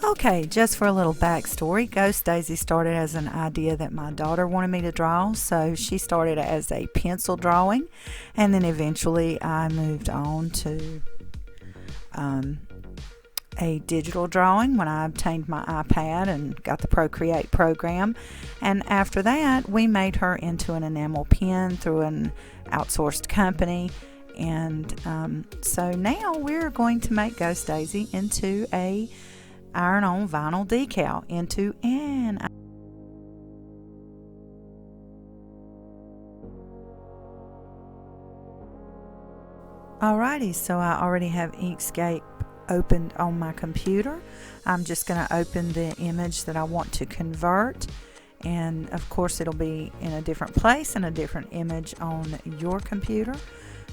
Okay, just for a little backstory, Ghost Daisy started as an idea that my daughter wanted me to draw, so she started as a pencil drawing, and then eventually I moved on to a digital drawing when I obtained my iPad and got the Procreate program. And after that, we made her into an enamel pen through an outsourced company. And so now we're going to make Ghost Daisy into a iron-on vinyl decal, into an Alrighty, so I already have Inkscape opened on my computer. I'm just going to open the image that I want to convert, and of course it'll be in a different place and a different image on your computer.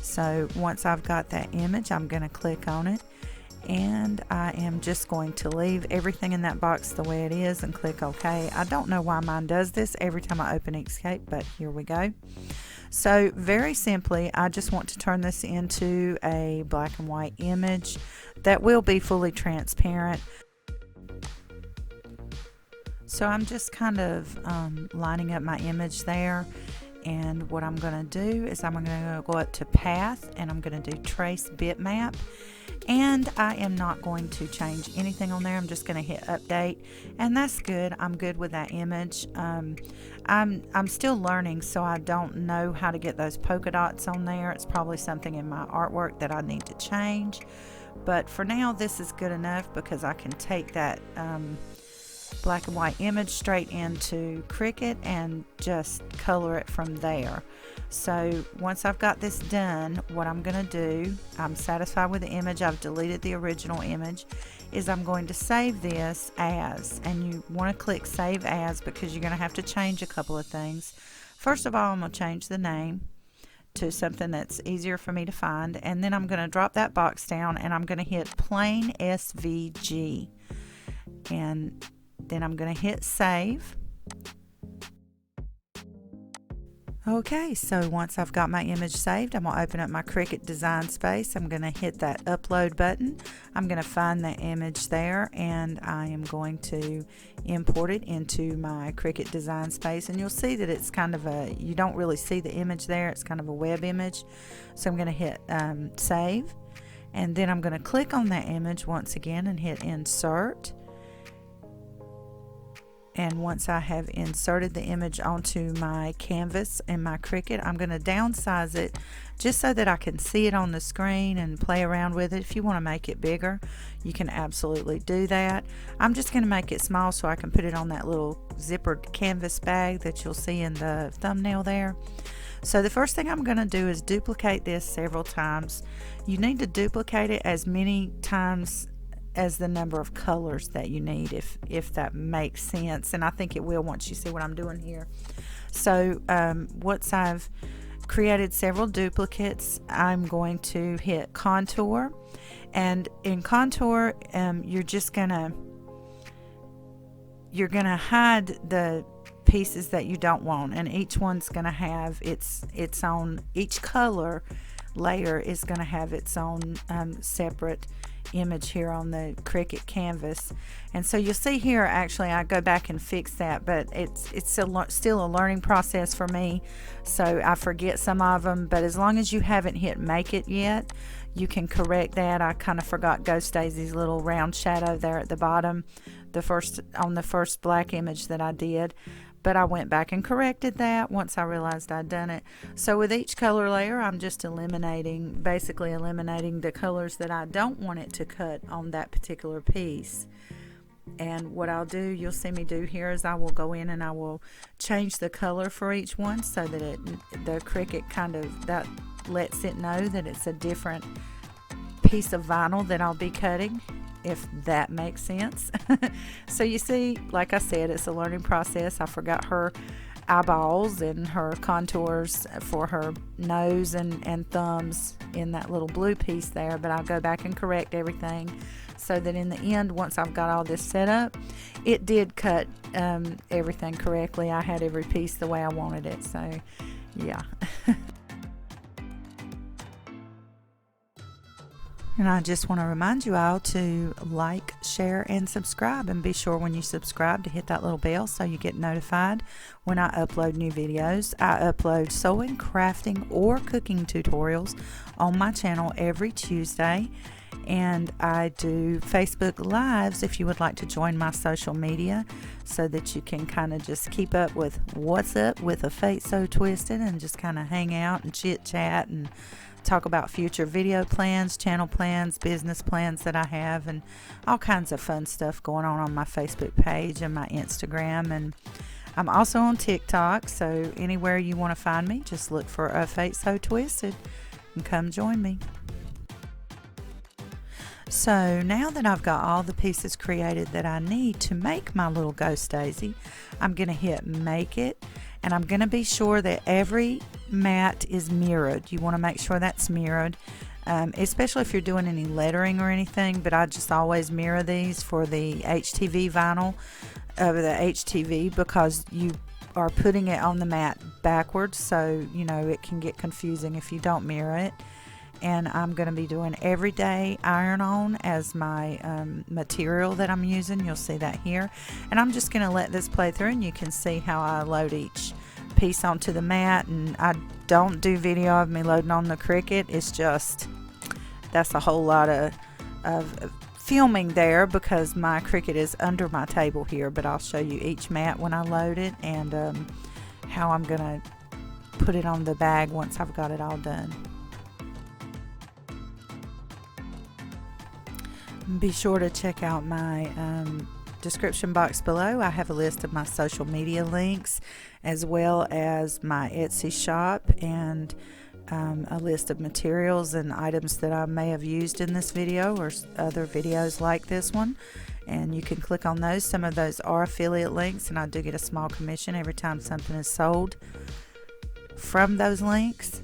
So once I've got that image, I'm going to click on it, and I am just going to leave everything in that box the way it is and click OK. I don't know why mine does this every time I open Inkscape, but here we go. So very simply, I just want to turn this into a black and white image that will be fully transparent. So I'm just kind of lining up my image there, and what I'm going to do is I'm going to go up to Path, and I'm going to do Trace Bitmap, and I am not going to change anything on there. I'm just going to hit Update, and that's good. I'm good with that image. I'm still learning, so I don't know how to get those polka dots on there. It's probably something in my artwork that I need to change, but for now this is good enough because I can take that black and white image straight into Cricut and just color it from there. So once I've got this done, what I'm going to do, I'm satisfied with the image, I've deleted the original image, is I'm going to save this as, and you want to click Save As because you're going to have to change a couple of things. First of all, I'm going to change the name to something that's easier for me to find, and then I'm going to drop that box down and I'm going to hit Plain SVG, and then I'm going to hit Save. Okay, so once I've got my image saved, I'm going to open up my Cricut Design Space. I'm going to hit that Upload button. I'm going to find the image there, and I am going to import it into my Cricut Design Space. And you'll see that it's kind of a, you don't really see the image there. It's kind of a web image. So I'm going to hit Save, and then I'm going to click on that image once again and hit Insert. And once I have inserted the image onto my canvas and my Cricut, I'm going to downsize it just so that I can see it on the screen and play around with it. If you want to make it bigger, you can absolutely do that. I'm just going to make it small so I can put it on that little zippered canvas bag that you'll see in the thumbnail there. So the first thing I'm going to do is duplicate this several times. You need to duplicate it as many times as the number of colors that you need, if that makes sense, and I think it will once you see what I'm doing here. So once I've created several duplicates, I'm going to hit Contour, and in Contour you're gonna hide the pieces that you don't want, and each one's gonna have its own, each color layer is gonna have its own separate image here on the Cricut canvas. And so you'll see here, actually I go back and fix that, but it's still a learning process for me, so I forget some of them, but as long as you haven't hit Make It yet, you can correct that. I kind of forgot Ghost Daisy's little round shadow there at the bottom, on the first black image that I did, but I went back and corrected that once I realized I'd done it. So with each color layer, I'm just basically eliminating the colors that I don't want it to cut on that particular piece. And what I'll do, you'll see me do here, is I will go in and I will change the color for each one so that the Cricut kind of, that lets it know that it's a different piece of vinyl that I'll be cutting, if that makes sense. So you see, like I said, it's a learning process. I forgot her eyeballs and her contours for her nose and thumbs in that little blue piece there, but I'll go back and correct everything so that in the end, once I've got all this set up, it did cut everything correctly. I had every piece the way I wanted it, so yeah. And I just want to remind you all to like, share, and subscribe. And be sure when you subscribe to hit that little bell so you get notified when I upload new videos. I upload sewing, crafting, or cooking tutorials on my channel every Tuesday. And I do Facebook Lives if you would like to join my social media so that you can kind of just keep up with what's up with A Fate So Twisted and just kind of hang out and chit chat and talk about future video plans, channel plans, business plans that I have, and all kinds of fun stuff going on my Facebook page and my Instagram. And I'm also on TikTok, so anywhere you want to find me, just look for A Fate So Twisted and come join me. So now that I've got all the pieces created that I need to make my little ghost daisy, I'm going to hit make it, and I'm going to be sure that every mat is mirrored. You want to make sure that's mirrored, especially if you're doing any lettering or anything, but I just always mirror these for the HTV vinyl of the HTV because you are putting it on the mat backwards, so you know it can get confusing if you don't mirror it. And I'm going to be doing everyday iron on as my material that I'm using. You'll see that here. And I'm just going to let this play through, and you can see how I load each piece onto the mat. And I don't do video of me loading on the Cricut. It's just, that's a whole lot of filming there because my Cricut is under my table here. But I'll show you each mat when I load it and how I'm going to put it on the bag once I've got it all done. Be sure to check out my description box below. I have a list of my social media links as well as my Etsy shop and a list of materials and items that I may have used in this video or other videos like this one. And you can click on those. Some of those are affiliate links, and I do get a small commission every time something is sold from those links.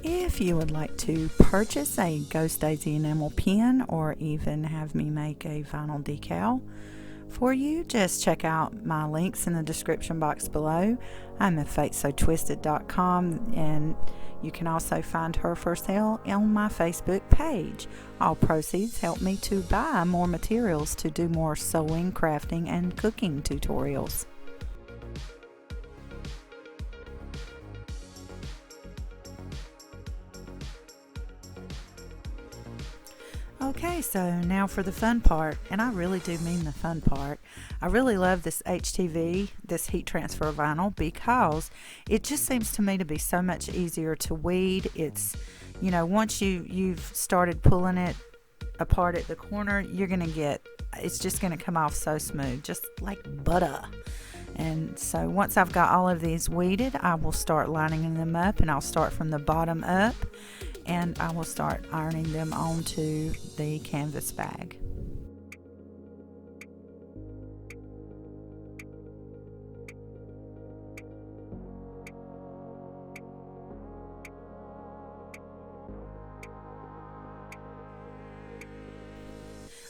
If you would like to purchase a Ghost Daisy enamel pen or even have me make a vinyl decal for you, just check out my links in the description box below. I'm at AFATESOTWISTED.com, and you can also find her for sale on my Facebook page. All proceeds help me to buy more materials to do more sewing, crafting, and cooking tutorials. Okay, so now for the fun part, and I really do mean the fun part. I really love this HTV, this heat transfer vinyl, because it just seems to me to be so much easier to weed. It's, you know, once you've started pulling it apart at the corner, you're going to get, it's just going to come off so smooth, just like butter. And so once I've got all of these weeded, I will start lining them up, and I'll start from the bottom up, and I will start ironing them onto the canvas bag.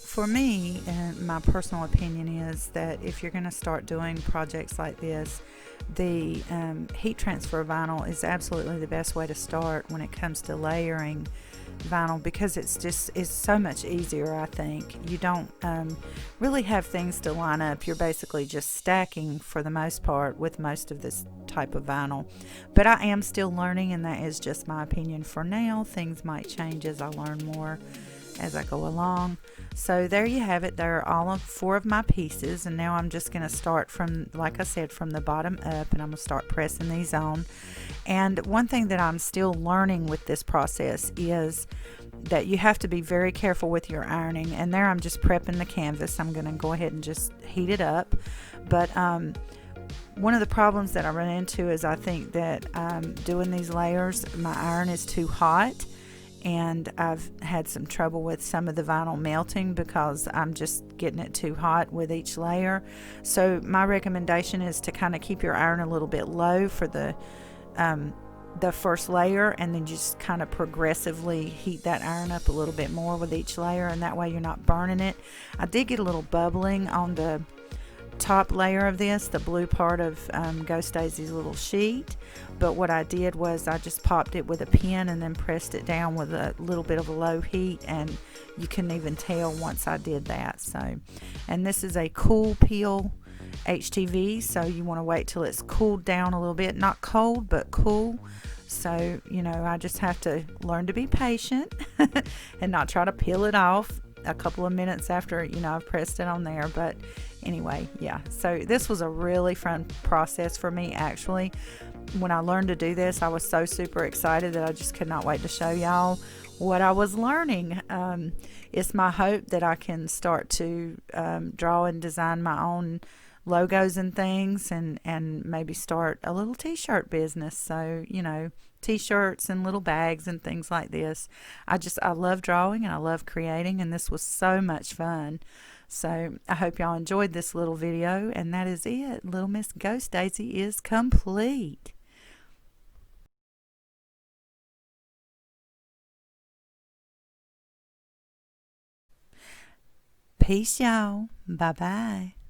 For me, and my personal opinion is that if you're going to start doing projects like this, the heat transfer vinyl is absolutely the best way to start when it comes to layering vinyl, because it's so much easier. I think you don't really have things to line up. You're basically just stacking for the most part with most of this type of vinyl. But I am still learning, and that is just my opinion for now. Things might change as I learn more as I go along. So there you have it. There are all of 4 of my pieces, and now I'm just going to start from, like I said, from the bottom up, and I'm going to start pressing these on. And one thing that I'm still learning with this process is that you have to be very careful with your ironing. And there I'm just prepping the canvas. I'm going to go ahead and just heat it up. But one of the problems that I run into is I think that doing these layers, my iron is too hot. And I've had some trouble with some of the vinyl melting because I'm just getting it too hot with each layer. So my recommendation is to kind of keep your iron a little bit low for the the first layer, and then just kind of progressively heat that iron up a little bit more with each layer, and that way you're not burning it. I did get a little bubbling on the top layer of this, the blue part of Ghost Daisy's little sheet, but what I did was I just popped it with a pen and then pressed it down with a little bit of a low heat, and you couldn't even tell once I did that. So, and this is a cool peel HTV, so you want to wait till it's cooled down a little bit, not cold but cool. So, you know, I just have to learn to be patient and not try to peel it off a couple of minutes after, you know, I've pressed it on there. But anyway, yeah, so this was a really fun process for me. Actually, when I learned to do this, I was so super excited that I just could not wait to show y'all what I was learning. It's my hope that I can start to draw and design my own logos and things, and maybe start a little t-shirt business. So, you know, t-shirts and little bags and things like this. I love drawing and I love creating, and this was so much fun. So I hope y'all enjoyed this little video, and that is it. Little Miss Ghost Daisy is complete. Peace, y'all. Bye bye.